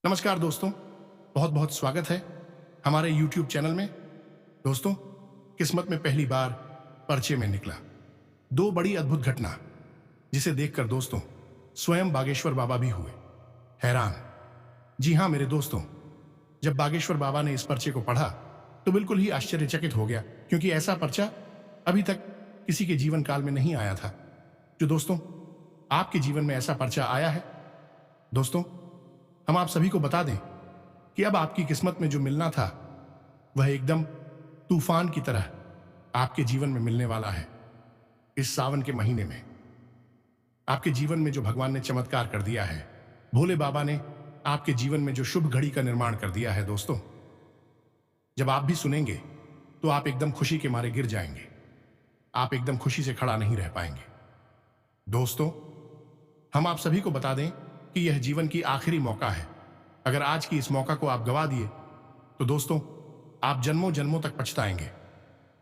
नमस्कार दोस्तों, बहुत बहुत स्वागत है हमारे YouTube चैनल में। दोस्तों, किस्मत में पहली बार पर्चे में निकला दो बड़ी अद्भुत घटना, जिसे देखकर दोस्तों स्वयं बागेश्वर बाबा भी हुए हैरान। जी हाँ मेरे दोस्तों, जब बागेश्वर बाबा ने इस पर्चे को पढ़ा तो बिल्कुल ही आश्चर्यचकित हो गया, क्योंकि ऐसा पर्चा अभी तक किसी के जीवन काल में नहीं आया था। जो दोस्तों आपके जीवन में ऐसा पर्चा आया है, दोस्तों हम आप सभी को बता दें कि अब आपकी किस्मत में जो मिलना था वह एकदम तूफान की तरह आपके जीवन में मिलने वाला है। इस सावन के महीने में आपके जीवन में जो भगवान ने चमत्कार कर दिया है, भोले बाबा ने आपके जीवन में जो शुभ घड़ी का निर्माण कर दिया है, दोस्तों जब आप भी सुनेंगे तो आप एकदम खुशी के मारे गिर जाएंगे। आप एकदम खुशी से खड़ा नहीं रह पाएंगे। दोस्तों हम आप सभी को बता दें कि यह जीवन की आखिरी मौका है। अगर आज की इस मौका को आप गवा दिए तो दोस्तों आप जन्मों जन्मों तक पछताएंगे।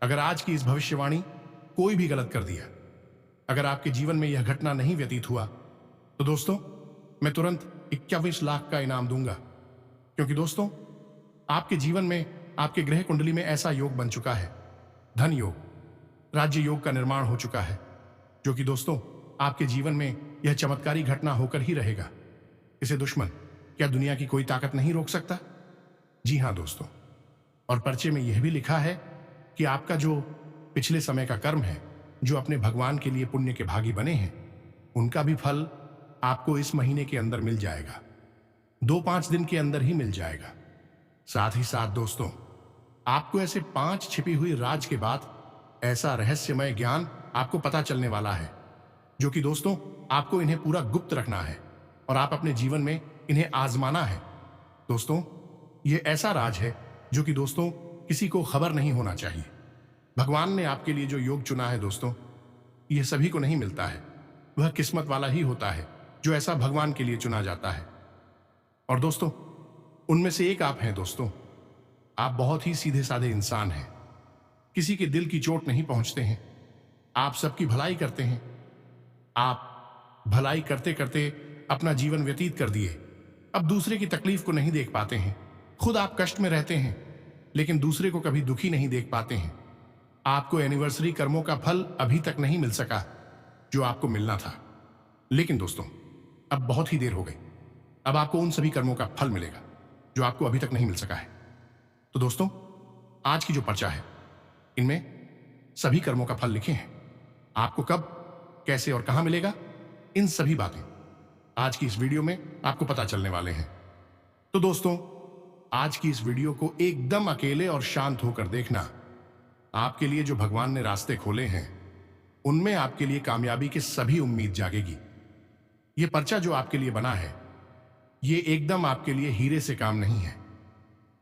अगर आज की इस भविष्यवाणी कोई भी गलत कर दिया, अगर आपके जीवन में यह घटना नहीं व्यतीत हुआ, तो दोस्तों मैं तुरंत 21 लाख का इनाम दूंगा। क्योंकि दोस्तों आपके जीवन में आपके ग्रह कुंडली में ऐसा योग बन चुका है, धन योग, राज्य योग का निर्माण हो चुका है, जो कि दोस्तों आपके जीवन में यह चमत्कारी घटना होकर ही रहेगा। इसे दुश्मन, क्या दुनिया की कोई ताकत नहीं रोक सकता? जी हां दोस्तों, और पर्चे में यह भी लिखा है कि आपका जो पिछले समय का कर्म है, जो अपने भगवान के लिए पुण्य के भागी बने हैं, उनका भी फल आपको इस महीने के अंदर मिल जाएगा। 2-5 दिन के अंदर ही मिल जाएगा। साथ ही साथ दोस्तों आपको ऐसे 5 छिपी हुई राज के बाद ऐसा रहस्यमय ज्ञान आपको पता चलने वाला है, जो कि दोस्तों आपको इन्हें पूरा गुप्त रखना है और आप अपने जीवन में इन्हें आजमाना है। दोस्तों यह ऐसा राज है जो कि दोस्तों किसी को खबर नहीं होना चाहिए। भगवान ने आपके लिए जो योग चुना है दोस्तों, यह सभी को नहीं मिलता है। वह किस्मत वाला ही होता है जो ऐसा भगवान के लिए चुना जाता है। और दोस्तों उनमें से एक आप हैं। दोस्तों आप बहुत ही सीधे साधे इंसान हैं, किसी के दिल की चोट नहीं पहुंचते हैं, आप सबकी भलाई करते हैं। आप भलाई करते करते अपना जीवन व्यतीत कर दिए, अब दूसरे की तकलीफ को नहीं देख पाते हैं। खुद आप कष्ट में रहते हैं लेकिन दूसरे को कभी दुखी नहीं देख पाते हैं। आपको एनिवर्सरी कर्मों का फल अभी तक नहीं मिल सका जो आपको मिलना था। लेकिन दोस्तों अब बहुत ही देर हो गई, अब आपको उन सभी कर्मों का फल मिलेगा जो आपको अभी तक नहीं मिल सका है। तो दोस्तों आज की जो पर्चा है, इनमें सभी कर्मों का फल लिखे हैं। आपको कब, कैसे और कहां मिलेगा, इन सभी बातें आज की इस वीडियो में आपको पता चलने वाले हैं। तो दोस्तों आज की इस वीडियो को एकदम अकेले और शांत होकर देखना। आपके लिए जो भगवान ने रास्ते खोले हैं, उनमें आपके लिए कामयाबी की सभी उम्मीद जागेगी। यह पर्चा जो आपके लिए बना है, यह एकदम आपके लिए हीरे से काम नहीं है।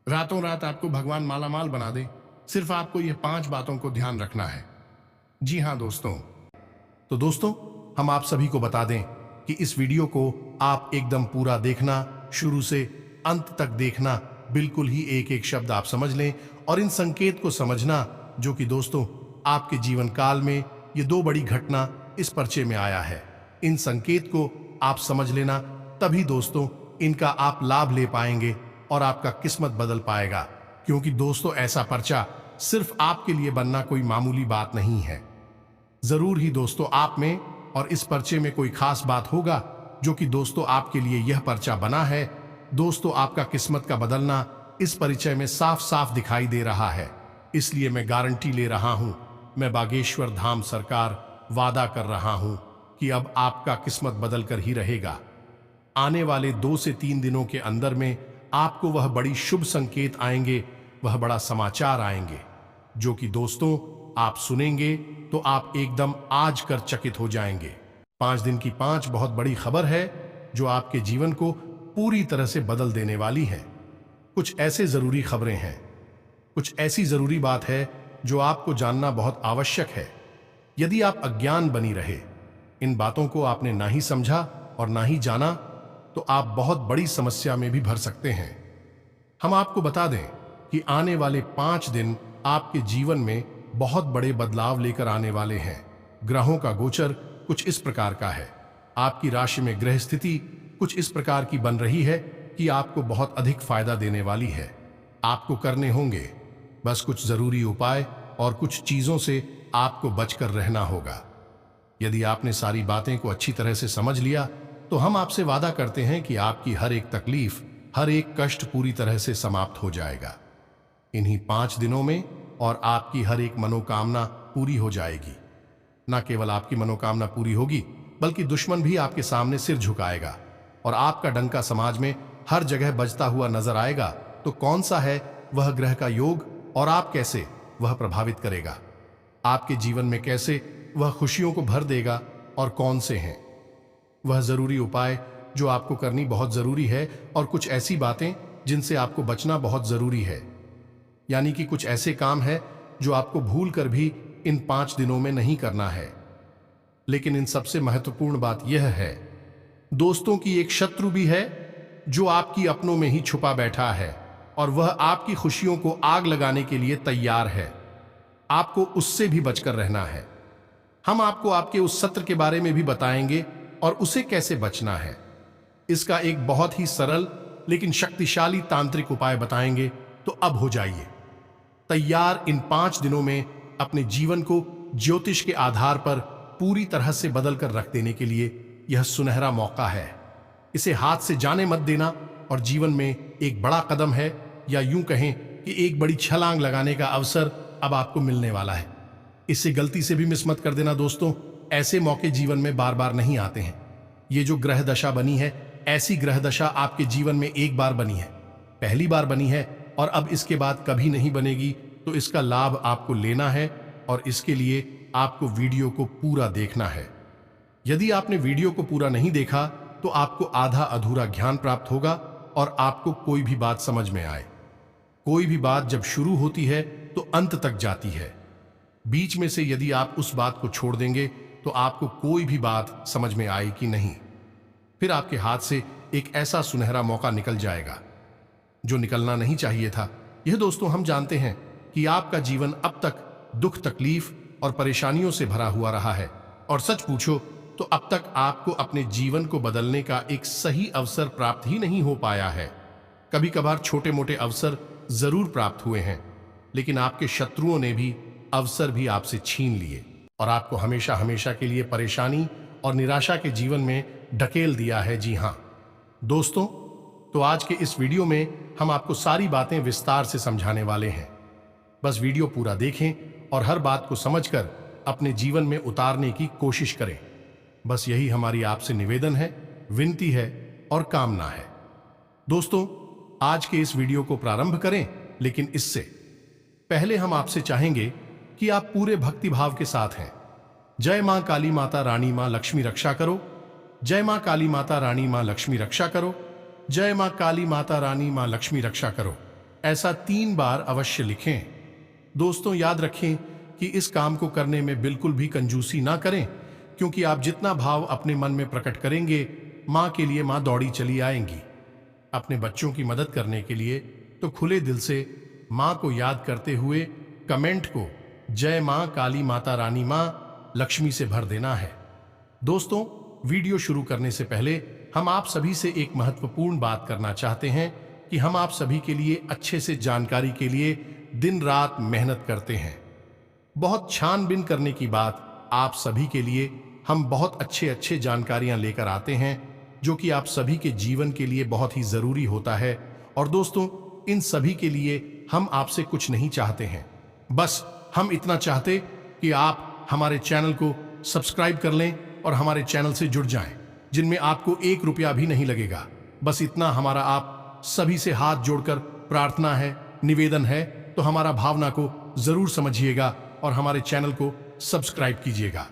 रातों रात आपको भगवान मालामाल बना दे, सिर्फ आपको यह 5 बातों को ध्यान रखना है। जी हां दोस्तों, तो दोस्तों हम आप सभी को बता दें कि इस वीडियो को आप एकदम पूरा देखना, शुरू से अंत तक देखना, बिल्कुल ही एक एक शब्द आप समझ लें और इन संकेत को समझना, जो कि दोस्तों आपके जीवन काल में ये 2 बड़ी घटना इस पर्चे में आया है। इन संकेत को आप समझ लेना, तभी दोस्तों इनका आप लाभ ले पाएंगे और आपका किस्मत बदल पाएगा। क्योंकि दोस्तों ऐसा पर्चा सिर्फ आपके लिए बनना कोई मामूली बात नहीं है। जरूर ही दोस्तों आप में और इस पर्चे में कोई खास बात होगा, जो कि दोस्तों आपके लिए यह पर्चा बना है। दोस्तों आपका किस्मत का बदलना इस परिचय में साफ साफ दिखाई दे रहा है। इसलिए मैं गारंटी ले रहा हूं, मैं बागेश्वर धाम सरकार वादा कर रहा हूं कि अब आपका किस्मत बदल कर ही रहेगा। आने वाले 2 से 3 दिनों के अंदर में आपको वह बड़ी शुभ संकेत आएंगे, वह बड़ा समाचार आएंगे, जो कि दोस्तों आप सुनेंगे तो आप एकदम आज कर चकित हो जाएंगे। 5 दिन की 5 बहुत बड़ी खबर है जो आपके जीवन को पूरी तरह से बदल देने वाली है। कुछ ऐसे जरूरी खबरें हैं, कुछ ऐसी जरूरी बात है जो आपको जानना बहुत आवश्यक है। यदि आप अज्ञान बनी रहे, इन बातों को आपने ना ही समझा और ना ही जाना, तो आप बहुत बड़ी समस्या में भी भर सकते हैं। हम आपको बता दें कि आने वाले 5 दिन आपके जीवन में बहुत बड़े बदलाव लेकर आने वाले हैं। ग्रहों का गोचर कुछ इस प्रकार का है। आपकी राशि में ग्रह स्थिति कुछ इस प्रकार की बन रही है कि आपको बहुत अधिक फायदा देने वाली है। आपको करने होंगे बस कुछ जरूरी उपाय और कुछ चीजों से आपको बचकर रहना होगा। यदि आपने सारी बातें को अच्छी तरह से समझ लिया तो हम आपसे वादा करते हैं कि आपकी हर एक तकलीफ, हर एक कष्ट पूरी तरह से समाप्त हो जाएगा इन्हीं 5 दिनों में, और आपकी हर एक मनोकामना पूरी हो जाएगी। न केवल आपकी मनोकामना पूरी होगी बल्कि दुश्मन भी आपके सामने सिर झुकाएगा और आपका डंका समाज में हर जगह बजता हुआ नजर आएगा। तो कौन सा है वह ग्रह का योग और आप कैसे वह प्रभावित करेगा, आपके जीवन में कैसे वह खुशियों को भर देगा, और कौन से हैं वह जरूरी उपाय जो आपको करनी बहुत जरूरी है, और कुछ ऐसी बातें जिनसे आपको बचना बहुत जरूरी है। यानी कि कुछ ऐसे काम है जो आपको भूल कर भी इन 5 दिनों में नहीं करना है। लेकिन इन सबसे महत्वपूर्ण बात यह है, दोस्तों की एक शत्रु भी है जो आपकी अपनों में ही छुपा बैठा है और वह आपकी खुशियों को आग लगाने के लिए तैयार है। आपको उससे भी बचकर रहना है। हम आपको आपके उस सत्र के बारे में भी बताएंगे और उसे कैसे बचना है। इसका एक बहुत ही सरल लेकिन शक्तिशाली तांत्रिक उपाय बताएंगे। तो अब हो जाइए तैयार। इन 5 दिनों में अपने जीवन को ज्योतिष के आधार पर पूरी तरह से बदल कर रख देने के लिए यह सुनहरा मौका है। इसे हाथ से जाने मत देना और जीवन में एक बड़ा कदम है, या यूं कहें कि एक बड़ी छलांग लगाने का अवसर अब आपको मिलने वाला है। इसे गलती से भी मिस मत कर देना दोस्तों। ऐसे मौके जीवन में बार बार नहीं आते हैं। ये जो ग्रह दशा बनी है, ऐसी ग्रह दशा आपके जीवन में एक बार बनी है, पहली बार बनी है, और अब इसके बाद कभी नहीं बनेगी। तो इसका लाभ आपको लेना है और इसके लिए आपको वीडियो को पूरा देखना है। यदि आपने वीडियो को पूरा नहीं देखा तो आपको आधा अधूरा ज्ञान प्राप्त होगा और आपको कोई भी बात समझ में आए। कोई भी बात जब शुरू होती है तो अंत तक जाती है। बीच में से यदि आप उस बात को छोड़ देंगे तो आपको कोई भी बात समझ में आएगी नहीं। फिर आपके हाथ से एक ऐसा सुनहरा मौका निकल जाएगा जो निकलना नहीं चाहिए था। यह दोस्तों हम जानते हैं कि आपका जीवन अब तक दुख, तकलीफ और परेशानियों से भरा हुआ रहा है, और सच पूछो तो अब तक आपको अपने जीवन को बदलने का एक सही अवसर प्राप्त ही नहीं हो पाया है। कभी कभार छोटे मोटे अवसर जरूर प्राप्त हुए हैं, लेकिन आपके शत्रुओं ने भी अवसर भी आपसे छीन लिए और आपको हमेशा हमेशा के लिए परेशानी और निराशा के जीवन में ढकेल दिया है। जी हाँ दोस्तों, तो आज के इस वीडियो में हम आपको सारी बातें विस्तार से समझाने वाले हैं। बस वीडियो पूरा देखें और हर बात को समझकर अपने जीवन में उतारने की कोशिश करें। बस यही हमारी आपसे निवेदन है, विनती है और कामना है। दोस्तों, आज के इस वीडियो को प्रारंभ करें, लेकिन इससे पहले हम आपसे चाहेंगे कि आप पूरे भक्ति भाव के साथ हैं। जय मां काली माता रानी मां लक्ष्मी रक्षा करो, जय मां काली माता रानी मां लक्ष्मी रक्षा करो, जय मां काली माता रानी मां लक्ष्मी रक्षा करो, ऐसा 3 बार अवश्य लिखें। दोस्तों, याद रखें कि इस काम को करने में बिल्कुल भी कंजूसी ना करें, क्योंकि आप जितना भाव अपने मन में प्रकट करेंगे, मां के लिए मां दौड़ी चली आएंगी। अपने बच्चों की मदद करने के लिए तो खुले दिल से मां को याद करते हुए कमेंट को जय मां काली माता रानी मां लक्ष्मी से भर देना है। दोस्तों, वीडियो शुरू करने से पहले हम आप सभी से एक महत्वपूर्ण बात करना चाहते हैं कि हम आप सभी के लिए अच्छे से जानकारी के लिए दिन रात मेहनत करते हैं। बहुत छानबीन करने की बात आप सभी के लिए हम बहुत अच्छे जानकारियां लेकर आते हैं, जो कि आप सभी के जीवन के लिए बहुत ही जरूरी होता है। और दोस्तों, इन सभी के लिए हम आपसे कुछ नहीं चाहते हैं, बस हम इतना चाहते कि आप हमारे चैनल को सब्सक्राइब कर लें और हमारे चैनल से जुड़ जाएं, जिनमें आपको 1 रुपया भी नहीं लगेगा। बस इतना हमारा आप सभी से हाथ जोड़कर प्रार्थना है, निवेदन है। तो हमारा भावना को जरूर समझिएगा और हमारे चैनल को सब्सक्राइब कीजिएगा।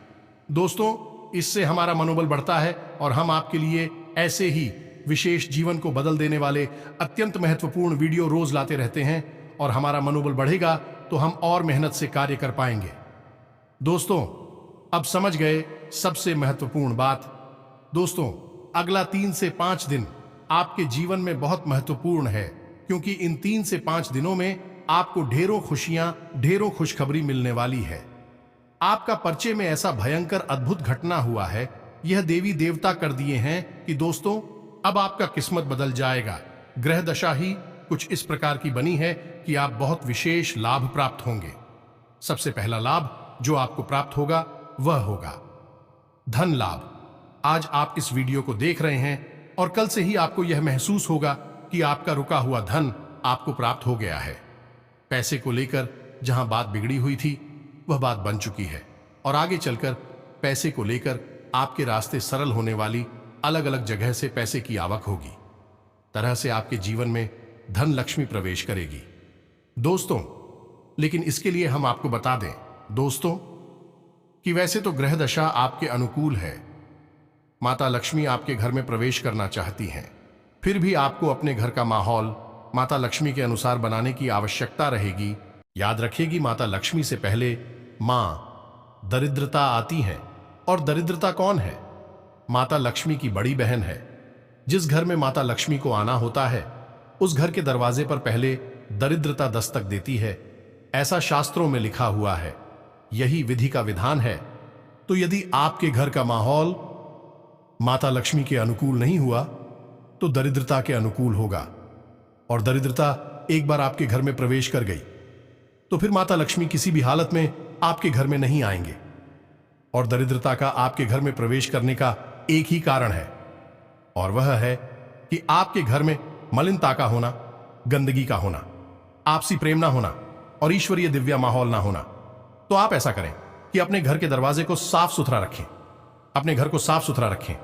दोस्तों, इससे हमारा मनोबल बढ़ता है और हम आपके लिए ऐसे ही विशेष जीवन को बदल देने वाले अत्यंत महत्वपूर्ण वीडियो रोज लाते रहते हैं, और हमारा मनोबल बढ़ेगा तो हम और मेहनत से कार्य कर पाएंगे। दोस्तों, अब समझ गए सबसे महत्वपूर्ण बात। दोस्तों, अगला 3 से 5 दिन आपके जीवन में बहुत महत्वपूर्ण है, क्योंकि इन 3 से 5 दिनों में आपको ढेरों खुशियां, ढेरों खुशखबरी मिलने वाली है। आपका परिचय में ऐसा भयंकर अद्भुत घटना हुआ है, यह देवी देवता कर दिए हैं कि दोस्तों अब आपका किस्मत बदल जाएगा। ग्रह दशा ही कुछ इस प्रकार की बनी है कि आप बहुत विशेष लाभ प्राप्त होंगे। सबसे पहला लाभ जो आपको प्राप्त होगा वह होगा धन लाभ। आज आप इस वीडियो को देख रहे हैं और कल से ही आपको यह महसूस होगा कि आपका रुका हुआ धन आपको प्राप्त हो गया है। पैसे को लेकर जहां बात बिगड़ी हुई थी वह बात बन चुकी है और आगे चलकर पैसे को लेकर आपके रास्ते सरल होने वाली अलग अलग जगह से पैसे की आवक होगी। तरह से आपके जीवन में धन लक्ष्मी प्रवेश करेगी दोस्तों। लेकिन इसके लिए हम आपको बता दें दोस्तों कि वैसे तो ग्रह दशा आपके अनुकूल है, माता लक्ष्मी आपके घर में प्रवेश करना चाहती हैं, फिर भी आपको अपने घर का माहौल माता लक्ष्मी के अनुसार बनाने की आवश्यकता रहेगी। याद रखिएगी, माता लक्ष्मी से पहले मां दरिद्रता आती है। और दरिद्रता कौन है? माता लक्ष्मी की बड़ी बहन है। जिस घर में माता लक्ष्मी को आना होता है उस घर के दरवाजे पर पहले दरिद्रता दस्तक देती है, ऐसा शास्त्रों में लिखा हुआ है। यही विधि का विधान है। तो यदि आपके घर का माहौल माता लक्ष्मी के अनुकूल नहीं हुआ तो दरिद्रता के अनुकूल होगा। और दरिद्रता एक बार आपके घर में प्रवेश कर गई तो फिर माता लक्ष्मी किसी भी हालत में आपके घर में नहीं आएंगे। और दरिद्रता का आपके घर में प्रवेश करने का एक ही कारण है और वह है कि आपके घर में मलिनता का होना, गंदगी का होना, आपसी प्रेम ना होना और ईश्वरीय दिव्या माहौल ना होना। तो आप ऐसा करें कि अपने घर के दरवाजे को साफ सुथरा रखें। अपने घर को साफ सुथरा रखें।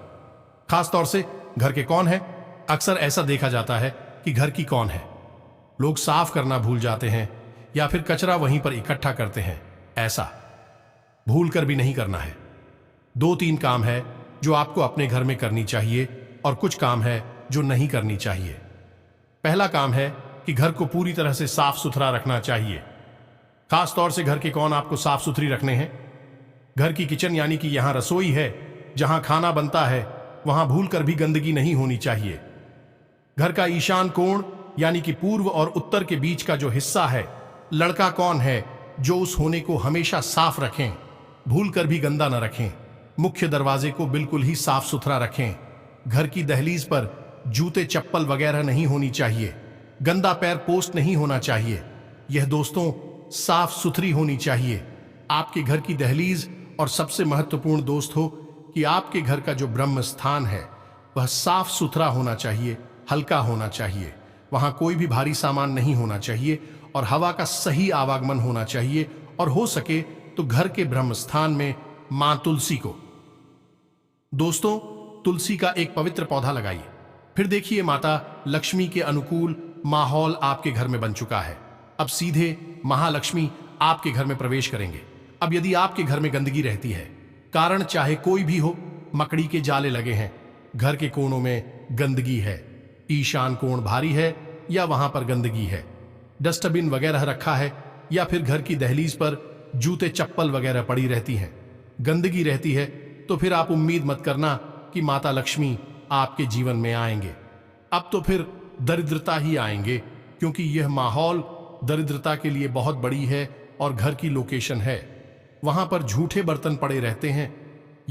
खास तौर से घर के कौन है। अक्सर ऐसा देखा जाता है कि घर की कौन है लोग साफ करना भूल जाते हैं या फिर कचरा वहीं पर इकट्ठा करते हैं। ऐसा भूल कर भी नहीं करना है। 2-3 काम है जो आपको अपने घर में करनी चाहिए और कुछ काम है जो नहीं करनी चाहिए। पहला काम है कि घर को पूरी तरह से साफ सुथरा रखना चाहिए। खास तौर से घर के कौन आपको साफ सुथरी रखने हैं। घर की किचन यानी कि यहां रसोई है, जहां खाना बनता है, वहां भूल कर भी गंदगी नहीं होनी चाहिए। घर का ईशान कोण यानी कि पूर्व और उत्तर के बीच का जो हिस्सा है, लड़का कौन है जो उस होने को हमेशा साफ रखें, भूल कर भी गंदा न रखें। मुख्य दरवाजे को बिल्कुल ही साफ सुथरा रखें। घर की दहलीज पर जूते चप्पल वगैरह नहीं होनी चाहिए। गंदा पैर पोस्ट नहीं होना चाहिए। यह दोस्तों साफ सुथरी होनी चाहिए। आपके घर की दहलीज और सबसे महत्वपूर्ण दोस्त हो कि आपके घर का जो ब्रह्म स्थान है वह साफ सुथरा होना चाहिए, हल्का होना चाहिए। वहां कोई भी भारी सामान नहीं होना चाहिए और हवा का सही आवागमन होना चाहिए। और हो सके तो घर के ब्रह्म स्थान में मां तुलसी को दोस्तों तुलसी का एक पवित्र पौधा लगाइए। फिर देखिए माता लक्ष्मी के अनुकूल माहौल आपके घर में बन चुका है। अब सीधे महालक्ष्मी आपके घर में प्रवेश करेंगे। अब यदि आपके घर में गंदगी रहती है, कारण चाहे कोई भी हो, मकड़ी के जाले लगे हैं, घर के कोनों में गंदगी है, ईशान कोण भारी है या वहां पर गंदगी है, डस्टबिन वगैरह रखा है या फिर घर की दहलीज पर जूते चप्पल वगैरह पड़ी रहती हैं, गंदगी रहती है, तो फिर आप उम्मीद मत करना कि माता लक्ष्मी आपके जीवन में आएंगे। अब तो फिर दरिद्रता ही आएंगे, क्योंकि यह माहौल दरिद्रता के लिए बहुत बड़ी है और घर की लोकेशन है। वहां पर झूठे बर्तन पड़े रहते हैं।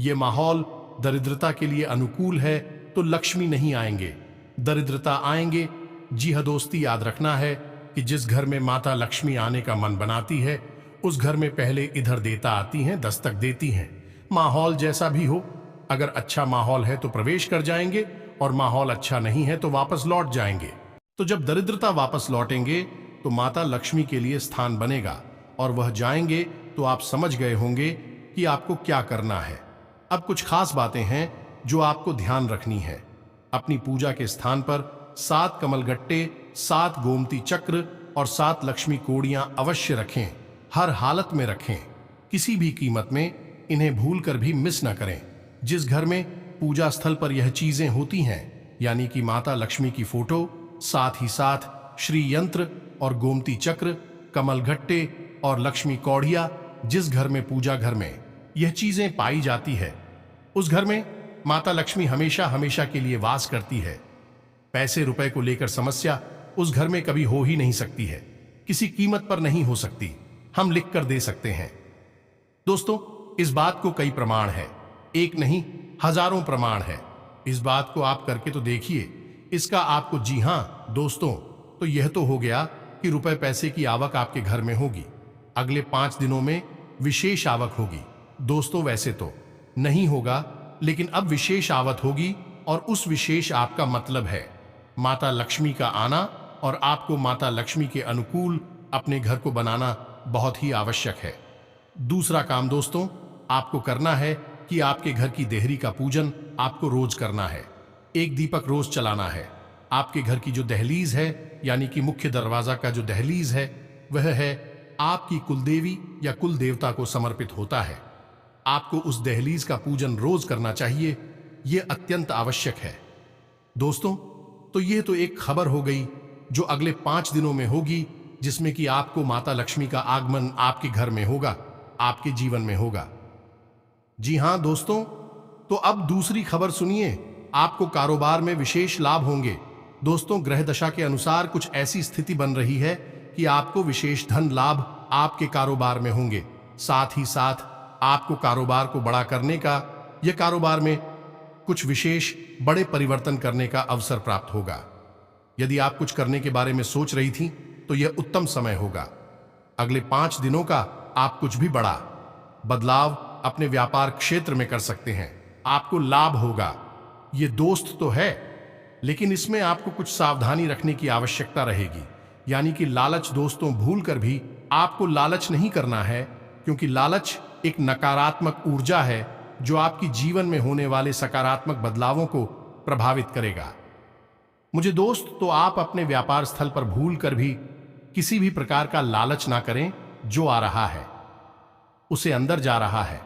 यह माहौल दरिद्रता के लिए अनुकूल है तो लक्ष्मी नहीं आएंगे, दरिद्रता आएंगे। जी हाँ दोस्ती, याद रखना है कि जिस घर में माता लक्ष्मी आने का मन बनाती है उस घर में पहले इधर देता आती हैं, दस्तक देती हैं। माहौल जैसा भी हो, अगर अच्छा माहौल है तो प्रवेश कर जाएंगे और माहौल अच्छा नहीं है तो वापस लौट जाएंगे। तो जब दरिद्रता वापस लौटेंगे तो माता लक्ष्मी के लिए स्थान बनेगा और वह जाएंगे तो आप समझ गए होंगे कि आपको क्या करना है। अब कुछ खास बातें हैं जो आपको ध्यान रखनी है। अपनी पूजा के स्थान पर 7 कमलगट्टे, 7 गोमती चक्र और 7 लक्ष्मी कोड़ियां अवश्य रखें। हर हालत में रखें, किसी भी कीमत में इन्हें भूल कर भी मिस न करें। जिस घर में पूजा स्थल पर यह चीजें होती हैं, यानी कि माता लक्ष्मी की फोटो, साथ ही साथ श्री यंत्र और गोमती चक्र, कमलगट्टे और लक्ष्मी कौड़िया, जिस घर में पूजा घर में यह चीजें पाई जाती है उस घर में माता लक्ष्मी हमेशा हमेशा के लिए वास करती है। पैसे रुपए को लेकर समस्या उस घर में कभी हो ही नहीं सकती है, किसी कीमत पर नहीं हो सकती। हम लिख कर दे सकते हैं। दोस्तों, इस बात को कई प्रमाण है, एक नहीं हजारों प्रमाण है। इस बात को आप करके तो देखिए, इसका आपको जी हां दोस्तों, तो यह तो हो गया कि रुपए पैसे की आवक आपके घर में होगी। अगले 5 दिनों में विशेष आवक होगी। दोस्तों, वैसे तो नहीं होगा, लेकिन अब विशेष आवक होगी, और उस विशेष आपका मतलब है माता लक्ष्मी का आना, और आपको माता लक्ष्मी के अनुकूल अपने घर को बनाना बहुत ही आवश्यक है। दूसरा काम दोस्तों आपको करना है कि आपके घर की देहरी का पूजन आपको रोज करना है। एक दीपक रोज चलाना है। आपके घर की जो दहलीज है, यानी कि मुख्य दरवाजा का जो दहलीज है, वह है आपकी कुलदेवी या कुल देवता को समर्पित होता है। आपको उस दहलीज का पूजन रोज करना चाहिए। यह अत्यंत आवश्यक है। दोस्तों, तो यह तो एक खबर हो गई जो अगले 5 दिनों में होगी, जिसमें कि आपको माता लक्ष्मी का आगमन आपके घर में होगा, आपके जीवन में होगा। जी हां दोस्तों, तो अब दूसरी खबर सुनिए। आपको कारोबार में विशेष लाभ होंगे। दोस्तों, ग्रह दशा के अनुसार कुछ ऐसी स्थिति बन रही है कि आपको विशेष धन लाभ आपके कारोबार में होंगे। साथ ही साथ आपको कारोबार को बड़ा करने का या कारोबार में कुछ विशेष बड़े परिवर्तन करने का अवसर प्राप्त होगा। यदि आप कुछ करने के बारे में सोच रही थी तो यह उत्तम समय होगा। अगले 5 दिनों का आप कुछ भी बड़ा बदलाव अपने व्यापार क्षेत्र में कर सकते हैं। आपको लाभ होगा। ये दोस्त तो है, लेकिन इसमें आपको कुछ सावधानी रखने की आवश्यकता रहेगी। यानी कि लालच दोस्तों भूल कर भी आपको लालच नहीं करना है, क्योंकि लालच एक नकारात्मक ऊर्जा है जो आपकी जीवन में होने वाले सकारात्मक बदलावों को प्रभावित करेगा। मुझे दोस्त, तो आप अपने व्यापार स्थल पर भूल कर भी किसी भी प्रकार का लालच ना करें। जो आ रहा है उसे अंदर जा रहा है,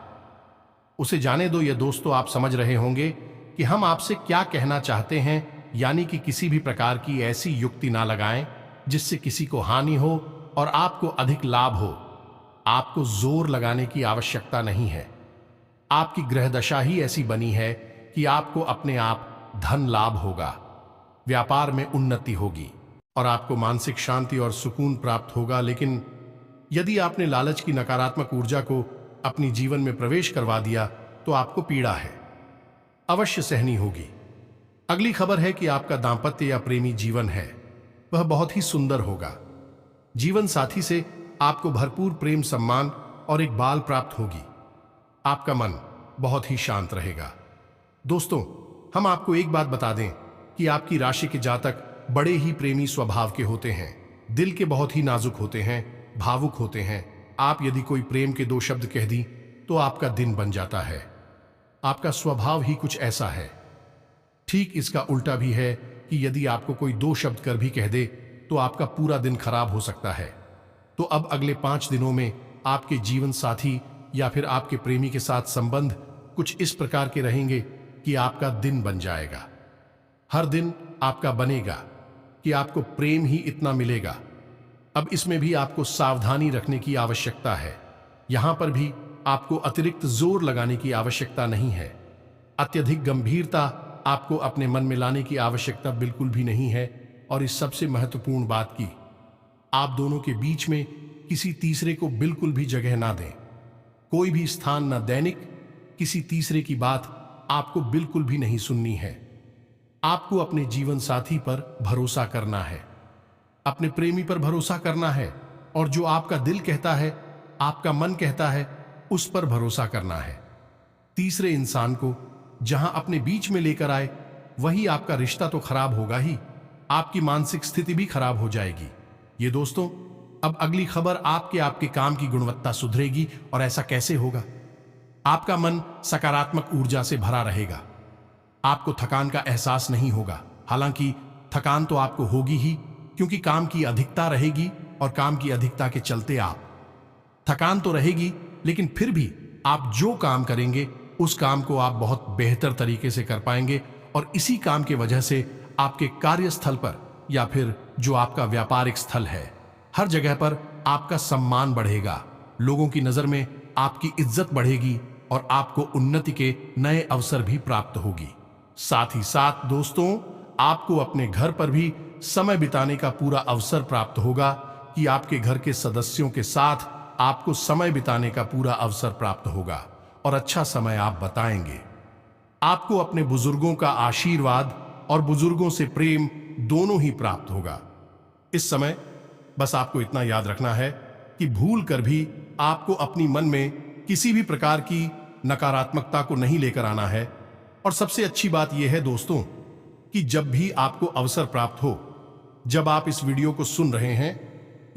उसे जाने दो। ये दोस्तों आप समझ रहे होंगे कि हम आपसे क्या कहना चाहते हैं। यानी कि किसी भी प्रकार की ऐसी युक्ति ना लगाएं जिससे किसी को हानि हो और आपको अधिक लाभ हो। आपको जोर लगाने की आवश्यकता नहीं है। आपकी ग्रह दशा ही ऐसी बनी है कि आपको अपने आप धन लाभ होगा, व्यापार में उन्नति होगी और आपको मानसिक शांति और सुकून प्राप्त होगा। लेकिन यदि आपने लालच की नकारात्मक ऊर्जा को अपनी जीवन में प्रवेश करवा दिया तो आपको पीड़ा है, अवश्य सहनी होगी। अगली खबर है कि आपका दांपत्य या प्रेमी जीवन है वह बहुत ही सुंदर होगा। जीवन साथी से आपको भरपूर प्रेम सम्मान और एक बाल प्राप्त होगी। आपका मन बहुत ही शांत रहेगा। दोस्तों, हम आपको एक बात बता दें कि आपकी राशि के जातक बड़े ही प्रेमी स्वभाव के होते हैं, दिल के बहुत ही नाजुक होते हैं, भावुक होते हैं। आप यदि कोई प्रेम के 2 शब्द कह दी तो आपका दिन बन जाता है। आपका स्वभाव ही कुछ ऐसा है। ठीक इसका उल्टा भी है कि यदि आपको कोई 2 शब्द कर भी कह दे तो आपका पूरा दिन खराब हो सकता है। तो अब अगले 5 दिनों में आपके जीवन साथी या फिर आपके प्रेमी के साथ संबंध कुछ इस प्रकार के रहेंगे कि आपका दिन बन जाएगा। हर दिन आपका बनेगा कि आपको प्रेम ही इतना मिलेगा। अब इसमें भी आपको सावधानी रखने की आवश्यकता है। यहां पर भी आपको अतिरिक्त जोर लगाने की आवश्यकता नहीं है। अत्यधिक गंभीरता आपको अपने मन में लाने की आवश्यकता बिल्कुल भी नहीं है। और इस सबसे महत्वपूर्ण बात की, आप दोनों के बीच में किसी तीसरे को बिल्कुल भी जगह ना दें। कोई भी स्थान न दैनिक किसी तीसरे की बात आपको बिल्कुल भी नहीं सुननी है। आपको अपने जीवन साथी पर भरोसा करना है, अपने प्रेमी पर भरोसा करना है, और जो आपका दिल कहता है, आपका मन कहता है, उस पर भरोसा करना है। तीसरे इंसान को जहां अपने बीच में लेकर आए वही आपका रिश्ता तो खराब होगा ही, आपकी मानसिक स्थिति भी खराब हो जाएगी। ये दोस्तों, अब अगली खबर आपके काम की गुणवत्ता सुधरेगी। और ऐसा कैसे होगा? आपका मन सकारात्मक ऊर्जा से भरा रहेगा। आपको थकान का एहसास नहीं होगा। हालांकि थकान तो आपको होगी ही, क्योंकि काम की अधिकता रहेगी और काम की अधिकता के चलते आप थकान तो रहेगी, लेकिन फिर भी आप जो काम करेंगे उस काम को आप बहुत बेहतर तरीके से कर पाएंगे। और इसी काम के वजह से आपके कार्यस्थल पर या फिर जो आपका व्यापारिक स्थल है, हर जगह पर आपका सम्मान बढ़ेगा। लोगों की नजर में आपकी इज्जत बढ़ेगी और आपको उन्नति के नए अवसर भी प्राप्त होगी। साथ ही साथ दोस्तों, आपको अपने घर पर भी समय बिताने का पूरा अवसर प्राप्त होगा कि आपके घर के सदस्यों के साथ आपको समय बिताने का पूरा अवसर प्राप्त होगा और अच्छा समय आप बताएंगे। आपको अपने बुजुर्गों का आशीर्वाद और बुजुर्गों से प्रेम दोनों ही प्राप्त होगा। इस समय बस आपको इतना याद रखना है कि भूल कर भी आपको अपनी मन में किसी भी प्रकार की नकारात्मकता को नहीं लेकर आना है। और सबसे अच्छी बात यह है दोस्तों कि जब भी आपको अवसर प्राप्त हो, जब आप इस वीडियो को सुन रहे हैं,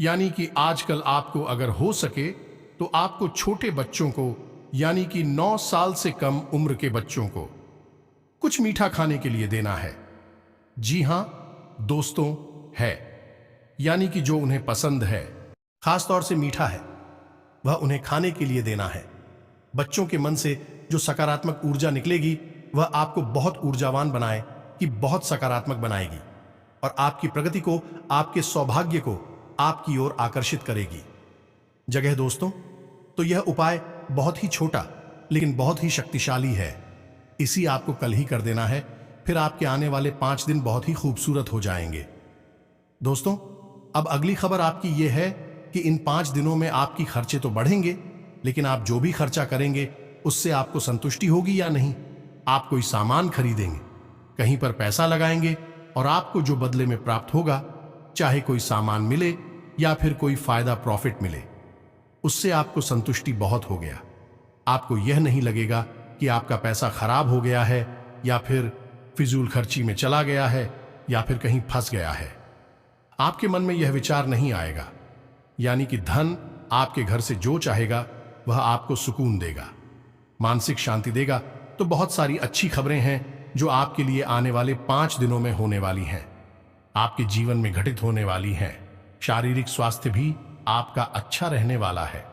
यानी कि आजकल आपको अगर हो सके तो आपको छोटे बच्चों को, यानी कि 9 साल से कम उम्र के बच्चों को कुछ मीठा खाने के लिए देना है। जी हां दोस्तों, है, यानी कि जो उन्हें पसंद है, खास तौर से मीठा है, वह उन्हें खाने के लिए देना है। बच्चों के मन से जो सकारात्मक ऊर्जा निकलेगी वह आपको बहुत ऊर्जावान बनाए कि बहुत सकारात्मक बनाएगी और आपकी प्रगति को, आपके सौभाग्य को आपकी ओर आकर्षित करेगी। जगह दोस्तों, तो यह उपाय बहुत ही छोटा लेकिन बहुत ही शक्तिशाली है। इसी आपको कल ही कर देना है, फिर आपके आने वाले 5 दिन बहुत ही खूबसूरत हो जाएंगे। दोस्तों, अब अगली खबर आपकी यह है कि इन 5 दिनों में आपकी खर्चे तो बढ़ेंगे, लेकिन आप जो भी खर्चा करेंगे उससे आपको संतुष्टि होगी या नहीं। आप कोई सामान खरीदेंगे, कहीं पर पैसा लगाएंगे और आपको जो बदले में प्राप्त होगा, चाहे कोई सामान मिले या फिर कोई फायदा प्रॉफिट मिले, उससे आपको संतुष्टि बहुत हो गया। आपको यह नहीं लगेगा कि आपका पैसा खराब हो गया है या फिर फिजूल खर्ची में चला गया है या फिर कहीं फंस गया है। आपके मन में यह विचार नहीं आएगा, यानी कि धन आपके घर से जो चाहेगा वह आपको सुकून देगा, मानसिक शांति देगा। तो बहुत सारी अच्छी खबरें हैं जो आपके लिए आने वाले 5 दिनों में होने वाली हैं, आपके जीवन में घटित होने वाली हैं। शारीरिक स्वास्थ्य भी आपका अच्छा रहने वाला है।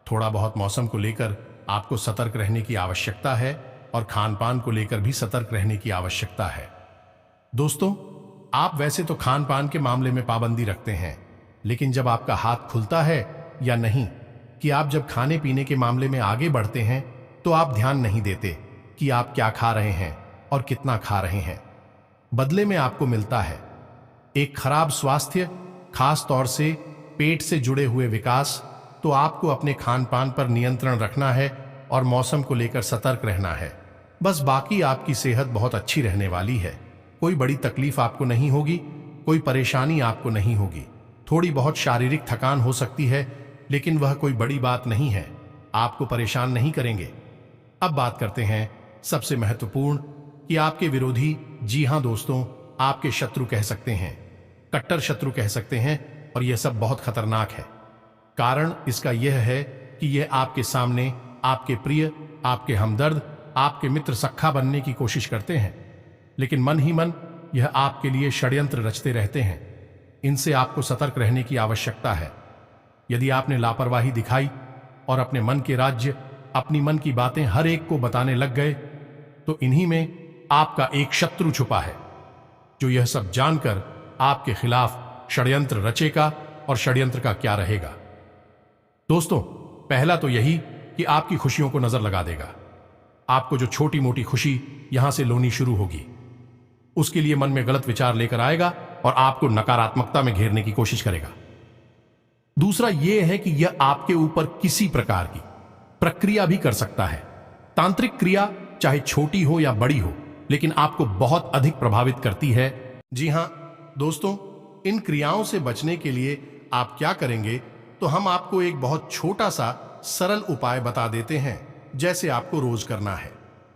थोड़ा बहुत मौसम को लेकर आपको सतर्क रहने की आवश्यकता है और खान पान को लेकर भी सतर्क रहने की आवश्यकता है। दोस्तों, आप वैसे तो खान पान के मामले में पाबंदी रखते हैं, लेकिन जब आपका हाथ खुलता है या नहीं कि आप जब खाने पीने के मामले में आगे बढ़ते हैं तो आप ध्यान नहीं देते कि आप क्या खा रहे हैं और कितना खा रहे हैं। बदले में आपको मिलता है एक खराब स्वास्थ्य, खास तौर से पेट से जुड़े हुए विकास। तो आपको अपने खान पान पर नियंत्रण रखना है और मौसम को लेकर सतर्क रहना है। बस बाकी आपकी सेहत बहुत अच्छी रहने वाली है। कोई बड़ी तकलीफ आपको नहीं होगी, कोई परेशानी आपको नहीं होगी। थोड़ी बहुत शारीरिक थकान हो सकती है, लेकिन वह कोई बड़ी बात नहीं है, आपको परेशान नहीं करेंगे। अब बात करते हैं सबसे महत्वपूर्ण कि आपके विरोधी, जी हां दोस्तों, आपके शत्रु कह सकते हैं, कट्टर शत्रु कह सकते हैं, और यह सब बहुत खतरनाक है। कारण इसका यह है कि यह आपके सामने आपके प्रिय, आपके हमदर्द, आपके मित्र सखा बनने की कोशिश करते हैं, लेकिन मन ही मन यह आपके लिए षड्यंत्र रचते रहते हैं। इनसे आपको सतर्क रहने की आवश्यकता है। यदि आपने लापरवाही दिखाई और अपने मन के राज्य, अपनी मन की बातें हर एक को बताने लग गए, तो इन्हीं में आपका एक शत्रु छुपा है जो यह सब जानकर आपके खिलाफ षड्यंत्र रचेगा। और षड्यंत्र का क्या रहेगा दोस्तों? पहला तो यही कि आपकी खुशियों को नजर लगा देगा। आपको जो छोटी मोटी खुशी यहां से लोनी शुरू होगी, उसके लिए मन में गलत विचार लेकर आएगा और आपको नकारात्मकता में घेरने की कोशिश करेगा। दूसरा यह है कि यह आपके ऊपर किसी प्रकार की प्रक्रिया भी कर सकता है। तांत्रिक क्रिया चाहे छोटी हो या बड़ी हो, लेकिन आपको बहुत अधिक प्रभावित करती है। जी हां दोस्तों, इन क्रियाओं से बचने के लिए आप क्या करेंगे, तो हम आपको एक बहुत छोटा सा सरल उपाय बता देते हैं, जैसे आपको रोज करना है,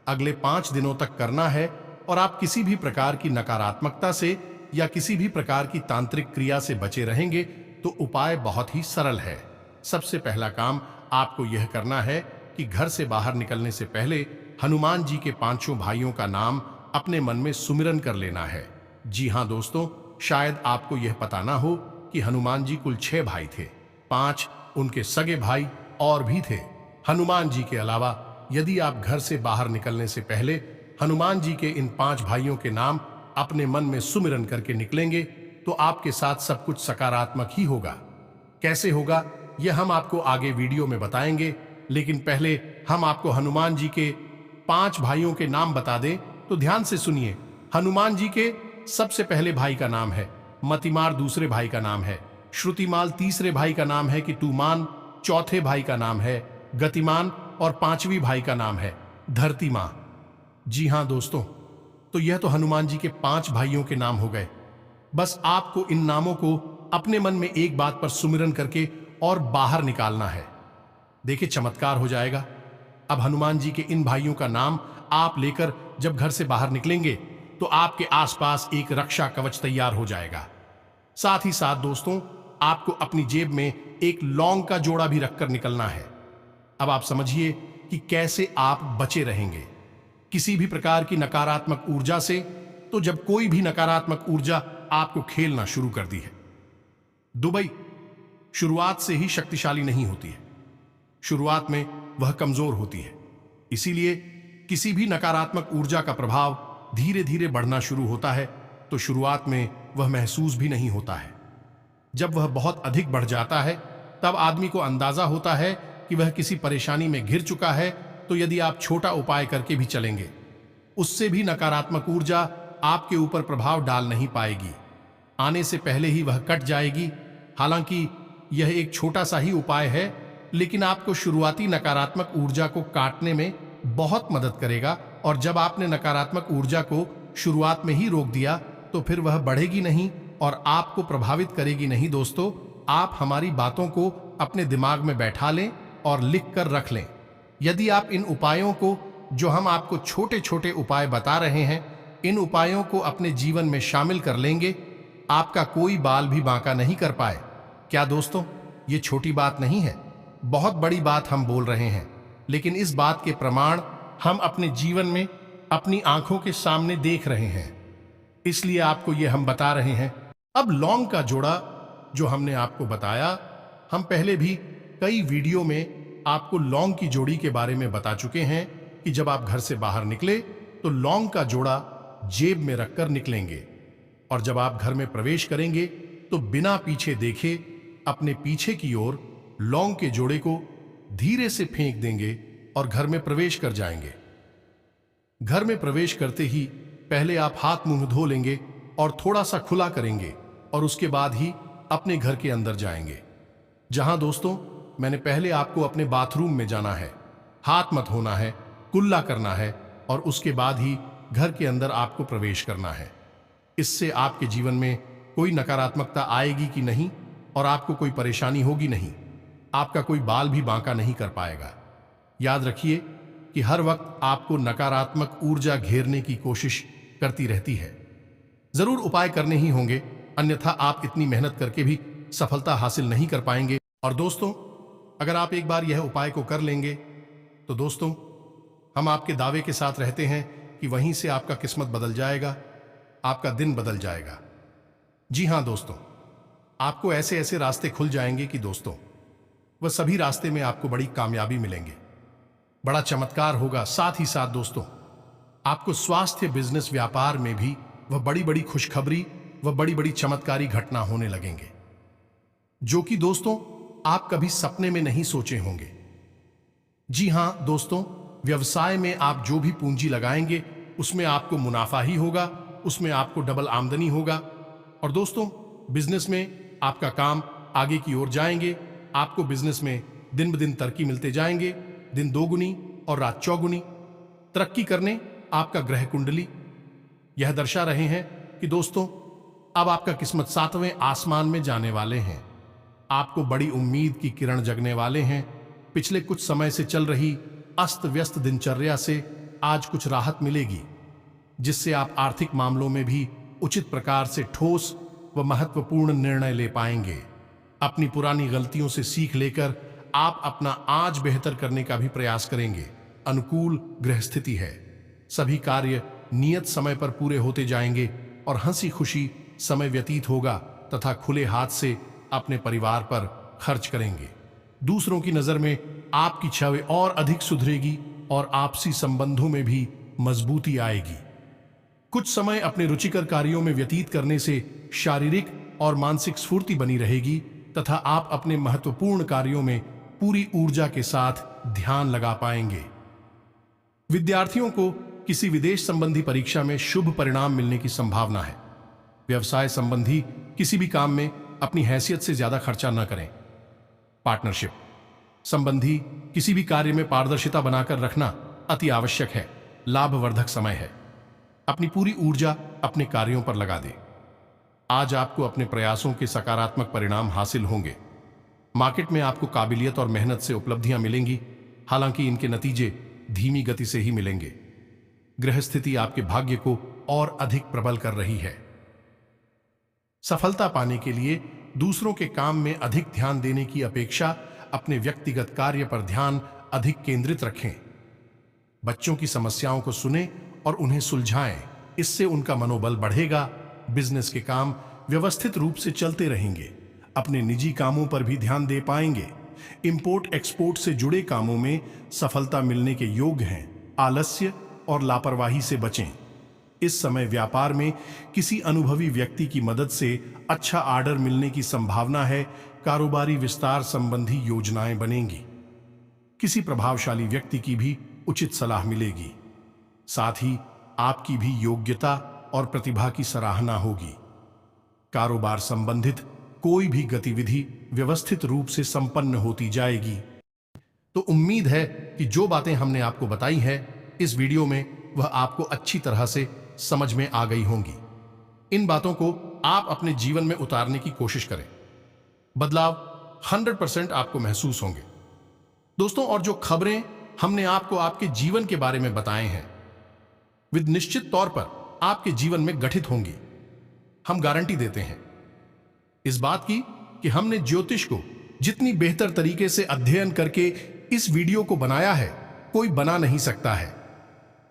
अगले 5 दिनों तक करना है। और आप किसी भी प्रकार की नकारात्मकता से या किसी भी प्रकार की तांत्रिक क्रिया से बचे रहेंगे, तो उपाय बहुत ही सरल है। सबसे पहला काम आपको यह करना है कि घर से बाहर निकलने से पहले हनुमान जी के 5 भाइयों का नाम अपने मन में सुमिरन कर लेना है। जी हां दोस्तों, शायद आपको यह पता ना हो कि हनुमान जी कुल 6 भाई थे, 5 उनके सगे भाई और भी थे। हनुमान जी के अलावा यदि आप घर से बाहर निकलने से पहले हनुमान जी के इन 5 भाइयों के नाम अपने मन में सुमिरन करके निकलेंगे, तो आपके साथ सब कुछ सकारात्मक ही होगा। कैसे होगा यह हम आपको आगे वीडियो में बताएंगे, लेकिन पहले हम आपको हनुमान जी के 5 भाइयों के नाम बता दें, तो ध्यान से सुनिए। हनुमान जी के सबसे पहले भाई का नाम है मतिमार, दूसरे भाई का नाम है श्रुतिमाल, तीसरे भाई का नाम है किटूमान, चौथे भाई का नाम है गतिमान और 5वीं भाई का नाम है धरतीमां। जी हां दोस्तों, तो यह तो हनुमान जी के 5 भाइयों के नाम हो गए। बस आपको इन नामों को अपने मन में एक बात पर सुमिरन करके और बाहर निकालना है। देखिए, चमत्कार हो जाएगा। अब हनुमान जी के इन भाइयों का नाम आप लेकर जब घर से बाहर निकलेंगे तो आपके आसपास एक रक्षा कवच तैयार हो जाएगा। साथ ही साथ दोस्तों, आपको अपनी जेब में एक लौंग का जोड़ा भी रखकर निकलना है। अब आप समझिए कि कैसे आप बचे रहेंगे किसी भी प्रकार की नकारात्मक ऊर्जा से। तो जब कोई भी नकारात्मक ऊर्जा आपको खेलना शुरू कर दी है, दुबई शुरुआत से ही शक्तिशाली नहीं होती है, शुरुआत में वह कमजोर होती है। इसीलिए किसी भी नकारात्मक ऊर्जा का प्रभाव धीरे धीरे बढ़ना शुरू होता है तो शुरुआत में वह महसूस भी नहीं होता है। जब वह बहुत अधिक बढ़ जाता है तब आदमी को अंदाजा होता है कि वह किसी परेशानी में घिर चुका है। तो यदि आप छोटा उपाय करके भी चलेंगे, उससे भी नकारात्मक ऊर्जा आपके ऊपर प्रभाव डाल नहीं पाएगी, आने से पहले ही वह कट जाएगी। हालांकि यह एक छोटा सा ही उपाय है, लेकिन आपको शुरुआती नकारात्मक ऊर्जा को काटने में बहुत मदद करेगा। और जब आपने नकारात्मक ऊर्जा को शुरुआत में ही रोक दिया तो फिर वह बढ़ेगी नहीं और आपको प्रभावित करेगी नहीं। दोस्तों, आप हमारी बातों को अपने दिमाग में बैठा लें और लिख कर रख लें। यदि आप इन उपायों को, जो हम आपको छोटे छोटे उपाय बता रहे हैं, इन उपायों को अपने जीवन में शामिल कर लेंगे, आपका कोई बाल भी बांका नहीं कर पाए। क्या दोस्तों, ये छोटी बात नहीं है, बहुत बड़ी बात हम बोल रहे हैं। लेकिन इस बात के प्रमाण हम अपने जीवन में अपनी आंखों के सामने देख रहे हैं, इसलिए आपको ये हम बता रहे हैं। अब लौंग का जोड़ा जो हमने आपको बताया, हम पहले भी कई वीडियो में आपको लौंग की जोड़ी के बारे में बता चुके हैं कि जब आप घर से बाहर निकले तो लौंग का जोड़ा जेब में रखकर निकलेंगे और जब आप घर में प्रवेश करेंगे तो बिना पीछे देखे अपने पीछे की ओर लौंग के जोड़े को धीरे से फेंक देंगे और घर में प्रवेश कर जाएंगे। घर में प्रवेश करते ही पहले आप हाथ मुंह धो लेंगे और थोड़ा सा खुला करेंगे और उसके बाद ही अपने घर के अंदर जाएंगे। जहां दोस्तों, मैंने पहले आपको अपने बाथरूम में जाना है, हाथ मत होना है, कुल्ला करना है और उसके बाद ही घर के अंदर आपको प्रवेश करना है। इससे आपके जीवन में कोई नकारात्मकता आएगी कि नहीं और आपको कोई परेशानी होगी नहीं, आपका कोई बाल भी बांका नहीं कर पाएगा। याद रखिए कि हर वक्त आपको नकारात्मक ऊर्जा घेरने की कोशिश करती रहती है। जरूर उपाय करने ही होंगे, अन्यथा आप इतनी मेहनत करके भी सफलता हासिल नहीं कर पाएंगे। और दोस्तों, अगर आप एक बार यह उपाय को कर लेंगे तो दोस्तों, हम आपके दावे के साथ रहते हैं कि वहीं से आपका किस्मत बदल जाएगा, आपका दिन बदल जाएगा। जी हां दोस्तों, आपको ऐसे ऐसे रास्ते खुल जाएंगे कि दोस्तों, वह सभी रास्ते में आपको बड़ी कामयाबी मिलेंगे, बड़ा चमत्कार होगा। साथ ही साथ दोस्तों, आपको स्वास्थ्य, बिजनेस, व्यापार में भी वह बड़ी बड़ी खुशखबरी, वह बड़ी बड़ी चमत्कारी घटना होने लगेंगे, जो कि दोस्तों आप कभी सपने में नहीं सोचे होंगे। जी हां दोस्तों, व्यवसाय में आप जो भी पूंजी लगाएंगे उसमें आपको मुनाफा ही होगा, उसमें आपको डबल आमदनी होगा। और दोस्तों, बिजनेस में आपका काम आगे की ओर जाएंगे, आपको बिजनेस में दिन ब दिन तरक्की मिलते जाएंगे, दिन दोगुनी और रात चौगुनी तरक्की करने आपका ग्रह कुंडली यह दर्शा रहे हैं कि दोस्तों, अब आपका किस्मत 7वें आसमान में जाने वाले हैं। आपको बड़ी उम्मीद की किरण जगने वाले हैं। पिछले कुछ समय से चल रही अस्त व्यस्त दिनचर्या से आज कुछ राहत मिलेगी, जिससे आप आर्थिक मामलों में भी उचित प्रकार से ठोस व महत्वपूर्ण निर्णय ले पाएंगे। अपनी पुरानी गलतियों से सीख लेकर आप अपना आज बेहतर करने का भी प्रयास करेंगे। अनुकूल ग्रह स्थिति है, सभी कार्य नियत समय पर पूरे होते जाएंगे और हंसी खुशी समय व्यतीत होगा तथा खुले हाथ से अपने परिवार पर खर्च करेंगे। दूसरों की नजर में आपकी छवि और अधिक सुधरेगी और आपसी संबंधों में भी मजबूती आएगी। कुछ समय अपने रुचिकर कार्यों में व्यतीत करने से शारीरिक और मानसिक स्फूर्ति बनी रहेगी तथा आप अपने महत्वपूर्ण कार्यों में पूरी ऊर्जा के साथ ध्यान लगा पाएंगे। विद्यार्थियों को किसी विदेश संबंधी परीक्षा में शुभ परिणाम मिलने की संभावना है। व्यवसाय संबंधी किसी भी काम में अपनी हैसियत से ज्यादा खर्चा न करें। पार्टनरशिप संबंधी किसी भी कार्य में पारदर्शिता बनाकर रखना अति आवश्यक है। लाभवर्धक समय है, अपनी पूरी ऊर्जा अपने कार्यों पर लगा दें। आज आपको अपने प्रयासों के सकारात्मक परिणाम हासिल होंगे। मार्केट में आपको काबिलियत और मेहनत से उपलब्धियां मिलेंगी, हालांकि इनके नतीजे धीमी गति से ही मिलेंगे। ग्रह स्थिति आपके भाग्य को और अधिक प्रबल कर रही है। सफलता पाने के लिए दूसरों के काम में अधिक ध्यान देने की अपेक्षा अपने व्यक्तिगत कार्य पर ध्यान अधिक केंद्रित रखें। बच्चों की समस्याओं को सुनें और उन्हें सुलझाएं, इससे उनका मनोबल बढ़ेगा। बिजनेस के काम व्यवस्थित रूप से चलते रहेंगे। अपने निजी कामों पर भी ध्यान दे पाएंगे। इंपोर्ट एक्सपोर्ट से जुड़े कामों में सफलता मिलने के योग हैं। आलस्य और लापरवाही से बचें। इस समय व्यापार में किसी अनुभवी व्यक्ति की मदद से अच्छा ऑर्डर मिलने की संभावना है। कारोबारी विस्तार संबंधी योजनाएं बनेंगी। किसी प्रभावशाली व्यक्ति की भी उचित सलाह मिलेगी। साथ ही आपकी भी योग्यता और प्रतिभा की सराहना होगी। कारोबार संबंधित कोई भी गतिविधि व्यवस्थित रूप से संपन्न होती जाएगी। तो उम्मीद है कि जो बातें हमने आपको बताई हैं इस वीडियो में, वह आपको अच्छी तरह से समझ में आ गई होंगी। इन बातों को आप अपने जीवन में उतारने की कोशिश करें। बदलाव 100% आपको महसूस होंगे। दोस्तों, और जो खबरें हमने आपको आपके जीवन के बारे में बताए हैं, वे निश्चित तौर पर आपके जीवन में गठित होंगी। हम गारंटी देते हैं इस बात की कि हमने ज्योतिष को जितनी बेहतर तरीके से अध्ययन करके इस वीडियो को बनाया है, कोई बना नहीं सकता है।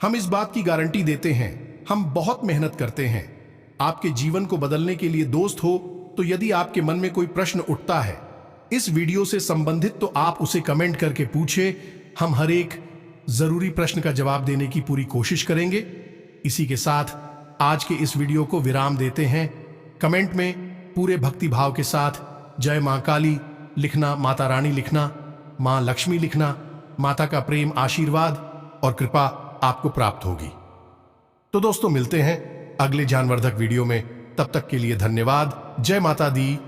हम इस बात की गारंटी देते हैं, हम बहुत मेहनत करते हैं आपके जीवन को बदलने के लिए। दोस्त हो तो यदि आपके मन में कोई प्रश्न उठता है इस वीडियो से संबंधित, तो आप उसे कमेंट करके पूछे। हम हर एक जरूरी प्रश्न का जवाब देने की पूरी कोशिश करेंगे। इसी के साथ आज के इस वीडियो को विराम देते हैं। कमेंट में पूरे भक्ति भाव के साथ जय मां काली लिखना, माता रानी लिखना, मां लक्ष्मी लिखना। माता का प्रेम, आशीर्वाद और कृपा आपको प्राप्त होगी। तो दोस्तों, मिलते हैं अगले ज्ञानवर्धक वीडियो में। तब तक के लिए धन्यवाद। जय माता दी।